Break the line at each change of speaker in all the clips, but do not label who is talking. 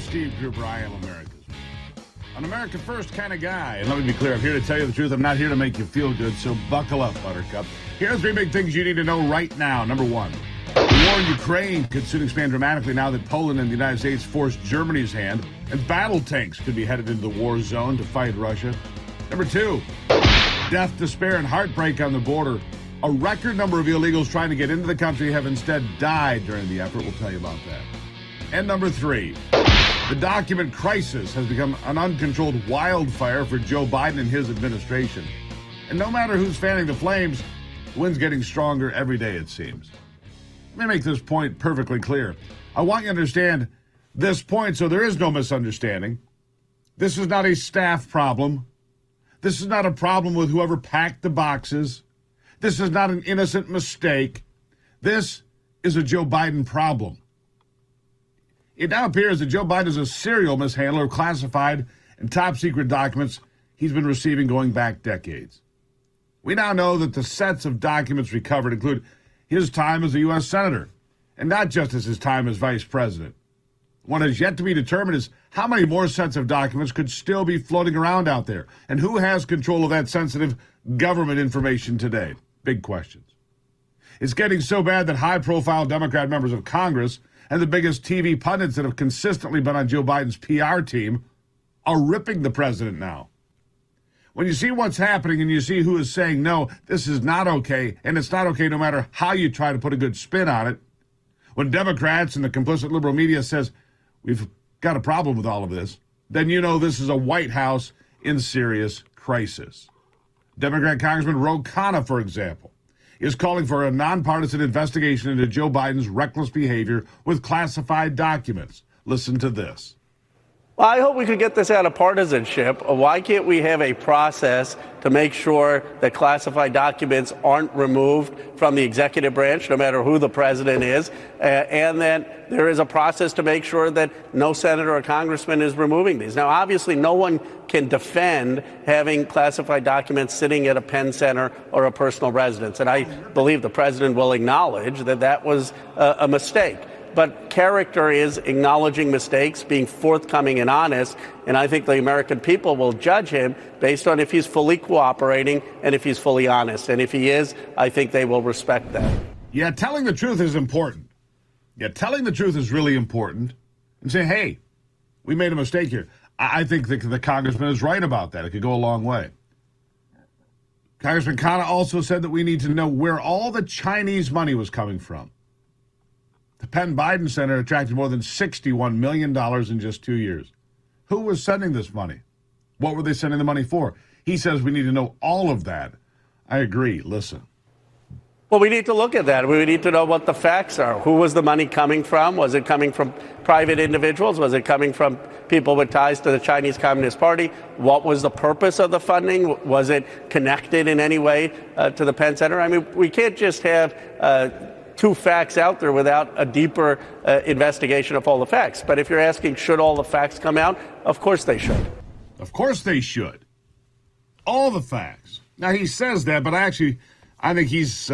Steve Gruber. I am America's an America First kind of guy. And let me be clear, I'm here to tell you the truth. I'm not here to make you feel good, so buckle up, Buttercup. Here are three big things you need to know right now. Number one, the war in Ukraine could soon expand dramatically now that Poland and the United States forced Germany's hand, and battle tanks could be headed into the war zone to fight Russia. Number two, death, despair, and heartbreak on the border. A record number of illegals trying to get into the country have instead died during the effort. We'll tell you about that. And number three, the document crisis has become an uncontrolled wildfire for Joe Biden and his administration. And no matter who's fanning the flames, the wind's getting stronger every day, it seems. Let me make this point perfectly clear. I want you to understand this point so there is no misunderstanding. This is not a staff problem. This is not a problem with whoever packed the boxes. This is not an innocent mistake. This is a Joe Biden problem. It now appears that Joe Biden is a serial mishandler of classified and top-secret documents he's been receiving going back decades. We now know that the sets of documents recovered include his time as a U.S. Senator, and not just as his time as Vice President. What has yet to be determined is how many more sets of documents could still be floating around out there, and who has control of that sensitive government information today. Big questions. It's getting so bad that high-profile Democrat members of Congress and the biggest TV pundits that have consistently been on Joe Biden's PR team are ripping the president now. When you see what's happening and you see who is saying, no, this is not okay, and it's not okay no matter how you try to put a good spin on it, when Democrats and the complicit liberal media says, we've got a problem with all of this, then you know this is a White House in serious crisis. Democrat Congressman Ro Khanna, for example, is calling for a nonpartisan investigation into Joe Biden's reckless behavior with classified documents. Listen to this.
Well, I hope we could get this out of partisanship. Why can't we have a process to make sure that classified documents aren't removed from the executive branch, no matter who the president is, and that there is a process to make sure that no senator or congressman is removing these. Now, obviously, no one can defend having classified documents sitting at a Penn Center or a personal residence, and I believe the president will acknowledge that that was a mistake. But character is acknowledging mistakes, being forthcoming and honest, and I think the American people will judge him based on if he's fully cooperating and if he's fully honest. And if he is, I think they will respect that.
Yeah, telling the truth is important. Yeah, telling the truth is really important. And say, hey, we made a mistake here. I think the congressman is right about that. It could go a long way. Congressman Khanna also said that we need to know where all the Chinese money was coming from. The Penn Biden Center attracted more than $61 million in just 2 years. Who was sending this money? What were they sending the money for? He says we need to know all of that. I agree. Listen.
Well, we need to look at that. We need to know what the facts are. Who was the money coming from? Was it coming from private individuals? Was it coming from people with ties to the Chinese Communist Party? What was the purpose of the funding? Was it connected in any way to the Penn Center? I mean, we can't just have two facts out there without a deeper investigation of all the facts. But if you're asking, should all the facts come out? Of course they should.
Of course they should. All the facts. Now, he says that, but I think he's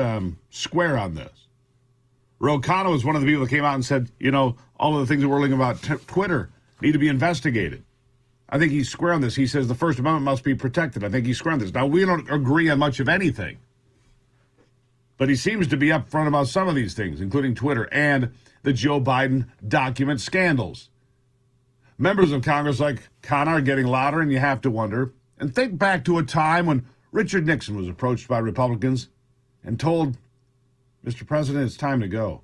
square on this. Ro Khanna was one of the people that came out and said, you know, all of the things that we're learning about Twitter need to be investigated. I think he's square on this. He says the First Amendment must be protected. I think he's square on this. Now, we don't agree on much of anything. But he seems to be upfront about some of these things, including Twitter and the Joe Biden document scandals. Members of Congress like Khanna are getting louder, and you have to wonder. And think back to a time when Richard Nixon was approached by Republicans and told, Mr. President, it's time to go.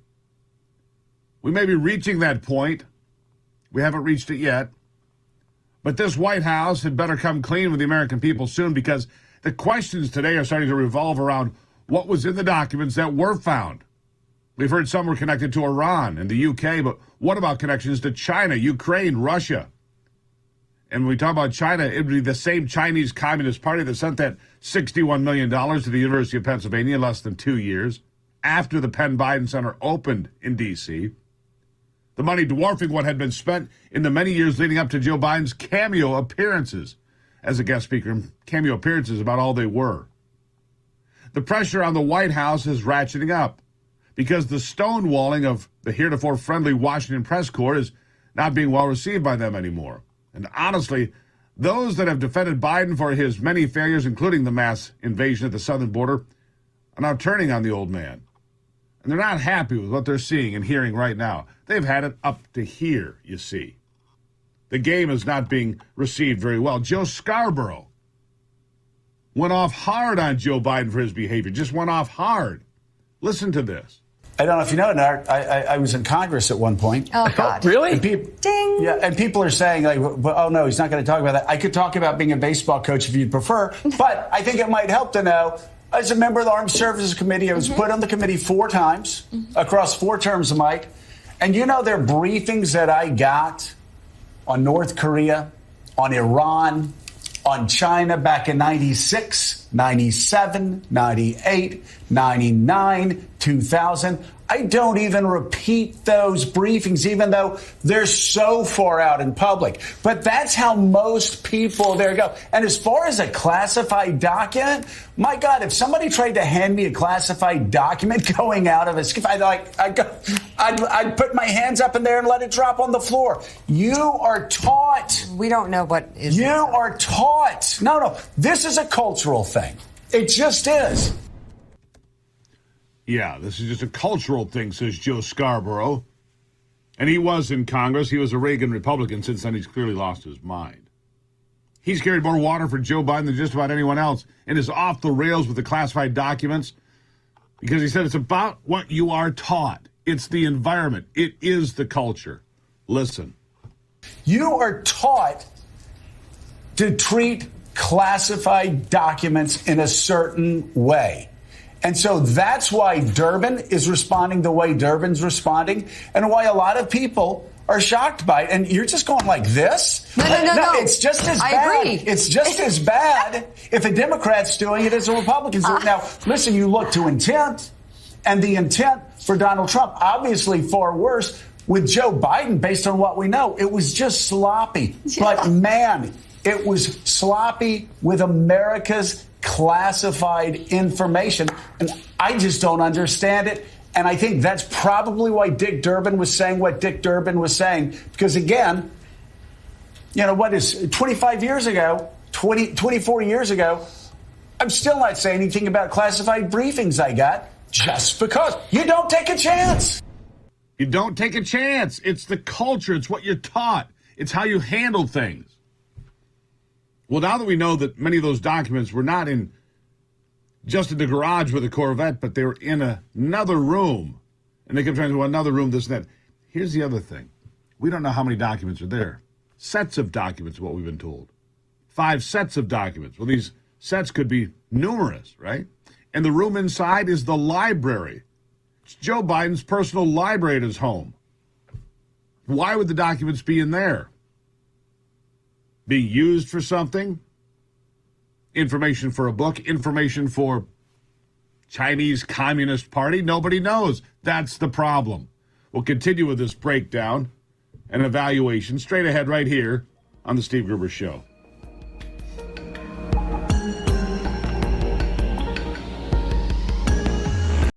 We may be reaching that point. We haven't reached it yet. But this White House had better come clean with the American people soon, because the questions today are starting to revolve around what was in the documents that were found. We've heard some were connected to Iran and the UK, but what about connections to China, Ukraine, Russia? And when we talk about China, it would be the same Chinese Communist Party that sent that $61 million to the University of Pennsylvania in less than 2 years after the Penn Biden Center opened in D.C. The money dwarfing what had been spent in the many years leading up to Joe Biden's cameo appearances as a guest speaker. Cameo appearances about all they were. The pressure on the White House is ratcheting up because the stonewalling of the heretofore friendly Washington press corps is not being well received by them anymore. And honestly, those that have defended Biden for his many failures, including the mass invasion at the southern border, are now turning on the old man. And they're not happy with what they're seeing and hearing right now. They've had it up to here, you see. The game is not being received very well. Joe Scarborough went off hard on Joe Biden for his behavior, just went off hard. Listen to this.
I don't know if you know, I was in Congress at one point.
Oh, God.
Really?
Ding.
Yeah, and people are saying, like, oh, no, he's not going to talk about that. I could talk about being a baseball coach if you'd prefer, but I think it might help to know. As a member of the Armed Services Committee, I was put on the committee 4 times across 4 terms, Mike. And you know, there are briefings that I got on North Korea, on Iran, on China back in 96, 97, 98, 99, 2000. I don't even repeat those briefings, even though they're so far out in public. But that's how most people there go. And as far as a classified document, my God, if somebody tried to hand me a classified document going out of a skiff, I'd put my hands up in there and let it drop on the floor. You are taught.
We don't know what is.
You are taught. No, this is a cultural thing. It just is.
Yeah, this is just a cultural thing, says Joe Scarborough. And he was in Congress. He was a Reagan Republican. Since then, he's clearly lost his mind. He's carried more water for Joe Biden than just about anyone else and is off the rails with the classified documents because he said it's about what you are taught. It's the environment. It is the culture. Listen.
You are taught to treat classified documents in a certain way. And so that's why Durbin is responding the way Durbin's responding and why a lot of people are shocked by it. And you're just going like this?
No.
It's just as bad.
I agree.
It's just as bad if a Democrat's doing it as a Republican's doing it. Now, listen, you look to intent, and the intent for Donald Trump, obviously far worse. With Joe Biden, based on what we know, it was just sloppy.
Yeah.
But, man, it was sloppy with America's classified information, and I just don't understand it. And I think that's probably why Dick Durbin was saying what Dick Durbin was saying, because again, you know, what is 24 years ago, I'm still not saying anything about classified briefings I got just because you don't take a chance.
You don't take a chance. It's the culture. It's what you're taught. It's how you handle things. Well, now that we know that many of those documents were not in just in the garage with a Corvette, but they were in another room, and they kept trying to do another room, this and that. Here's the other thing. We don't know how many documents are there. Sets of documents, what we've been told. 5 sets of documents. Well, these sets could be numerous, right? And the room inside is the library. It's Joe Biden's personal library at his home. Why would the documents be in there? Being used for something? Information for a book? Information for Chinese Communist Party? Nobody knows. That's the problem. We'll continue with this breakdown and evaluation straight ahead right here on the Steve Gruber Show.